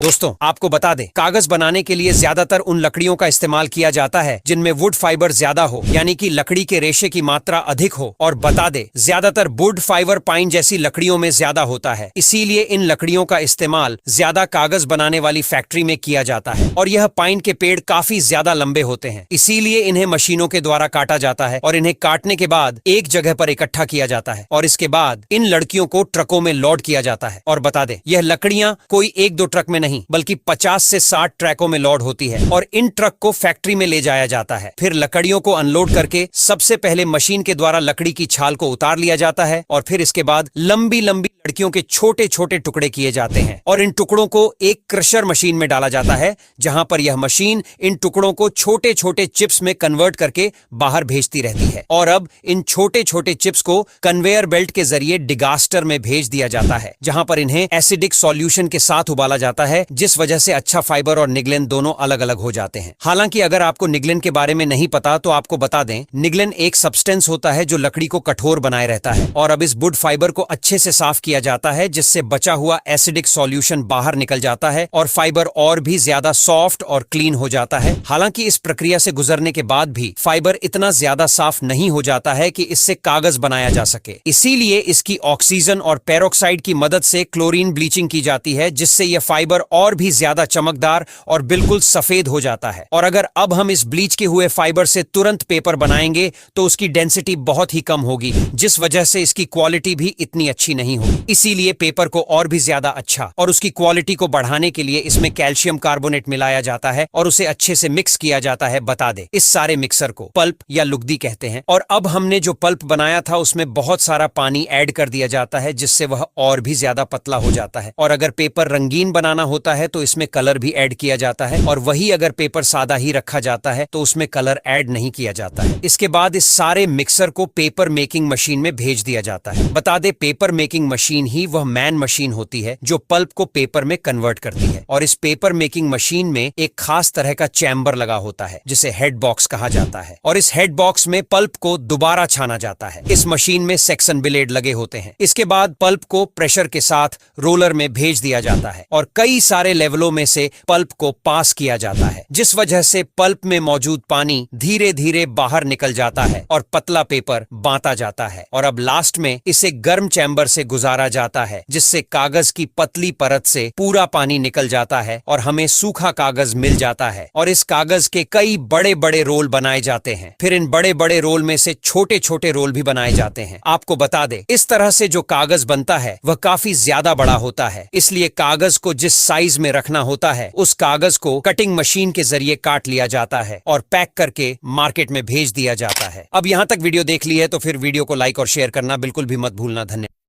दोस्तों आपको बता दें, कागज बनाने के लिए ज्यादातर उन लकड़ियों का इस्तेमाल किया जाता है जिनमें वुड फाइबर ज्यादा हो, यानी कि लकड़ी के रेशे की मात्रा अधिक हो। और बता दें, ज्यादातर वुड फाइबर पाइन जैसी लकड़ियों में ज्यादा होता है। इसीलिए इन लकड़ियों का इस्तेमाल ज्यादा कागज बनाने वाली फैक्ट्री में किया जाता है। और यह पाइन के पेड़ काफी ज्यादा लंबे होते हैं, इसीलिए इन्हें मशीनों के द्वारा काटा जाता है और इन्हें काटने के बाद एक जगह पर इकट्ठा किया जाता है और इसके बाद इन लड़कियों को ट्रकों में लोड किया जाता है। और बता दें, यह लकड़ियां कोई एक दो ट्रक में नहीं बल्कि 50 से 60 ट्रकों में लोड होती है और इन ट्रक को फैक्ट्री में ले जाया जाता है। फिर लकड़ियों को अनलोड करके सबसे पहले मशीन के द्वारा लकड़ी की छाल को उतार लिया जाता है और फिर इसके बाद लंबी लंबी लड़कियों के छोटे छोटे टुकड़े किए जाते हैं और इन टुकड़ों को एक क्रशर मशीन में डाला जाता है, जहां पर यह मशीन इन टुकड़ों को छोटे छोटे चिप्स में कन्वर्ट करके बाहर भेजती रहती है। और अब इन छोटे छोटे चिप्स को कन्वेयर बेल्ट के जरिए डिगास्टर में भेज दिया जाता है, जहां पर इन्हें एसिडिक सॉल्यूशन के साथ उबाला जाता है, जिस वजह से अच्छा फाइबर और निगलेन दोनों अलग अलग हो जाते हैं। हालांकि अगर आपको निगलेन के बारे में नहीं पता तो आपको बता दें, निगलेन एक सब्सटेंस होता है जो लकड़ी को कठोर बनाए रहता है। और अब इस वुड फाइबर को अच्छे से साफ किया जाता है, जिससे बचा हुआ एसिडिक सॉल्यूशन बाहर निकल जाता है और फाइबर और भी ज्यादा सॉफ्ट और क्लीन हो जाता है। हालांकि इस प्रक्रिया से गुजरने के बाद भी फाइबर इतना ज्यादा साफ नहीं हो जाता है कि इससे कागज बनाया जा सके। इसीलिए इसकी ऑक्सीजन और पेरोक्साइड की मदद से क्लोरीन ब्लीचिंग की जाती है, जिससे यह फाइबर और भी ज्यादा चमकदार और बिल्कुल सफेद हो जाता है। और अगर अब हम इस ब्लीच के हुए फाइबर से तुरंत पेपर बनाएंगे तो उसकी डेंसिटी बहुत ही कम होगी, जिस वजह से इसकी क्वालिटी भी इतनी अच्छी नहीं होगी। इसीलिए पेपर को और भी ज्यादा अच्छा और उसकी क्वालिटी को बढ़ाने के लिए इसमें कैल्शियम कार्बोनेट मिलाया जाता है और उसे अच्छे से मिक्स किया जाता है। बता दे, इस सारे मिक्सर को पल्प या लुगदी कहते हैं। और अब हमने जो पल्प बनाया था उसमें बहुत सारा पानी ऐड कर दिया जाता है, जिससे वह और भी ज्यादा पतला हो जाता है। और अगर पेपर रंगीन बनाना होता है तो इसमें कलर भी ऐड किया जाता है, और वही अगर पेपर सादा ही रखा जाता है तो उसमें कलर ऐड नहीं किया जाता है। इसके बाद इस सारे मिक्सर को पेपर मेकिंग मशीन में भेज दिया जाता है। बता दे, पेपर मेकिंग मशीन ही वह मैन मशीन होती है जो पल्प को पेपर में कन्वर्ट करती है। और इस पेपर मेकिंग मशीन में एक खास तरह का चैम्बर लगा होता है, जिसे हेड बॉक्स कहा जाता है। और इस हेड बॉक्स में पल्प को दोबारा छाना जाता है। इस मशीन में सेक्शन ब्लेड लगे होते हैं। इसके बाद पल्प को प्रेशर के साथ रोलर में भेज दिया जाता है और कई सारे लेवलों में से पल्प को पास किया जाता है, जिस वजह से पल्प में मौजूद पानी धीरे धीरे बाहर निकल जाता है और पतला पेपर बांटा जाता है। और अब लास्ट में इसे गर्म चैम्बर से गुजारा जाता है, जिससे कागज की पतली परत से पूरा पानी निकल जाता है और हमें सूखा कागज मिल जाता है। और इस कागज के कई बड़े बड़े रोल बनाए जाते हैं। फिर इन बड़े बड़े रोल में से छोटे छोटे रोल भी बनाए जाते हैं। आपको बता दे, इस तरह से जो कागज बनता है वह काफी ज्यादा बड़ा होता है, इसलिए कागज को जिस साइज में रखना होता है उस कागज को कटिंग मशीन के जरिए काट लिया जाता है और पैक करके मार्केट में भेज दिया जाता है। अब यहाँ तक वीडियो देख ली है तो फिर वीडियो को लाइक और शेयर करना बिल्कुल भी मत भूलना। धन्यवाद।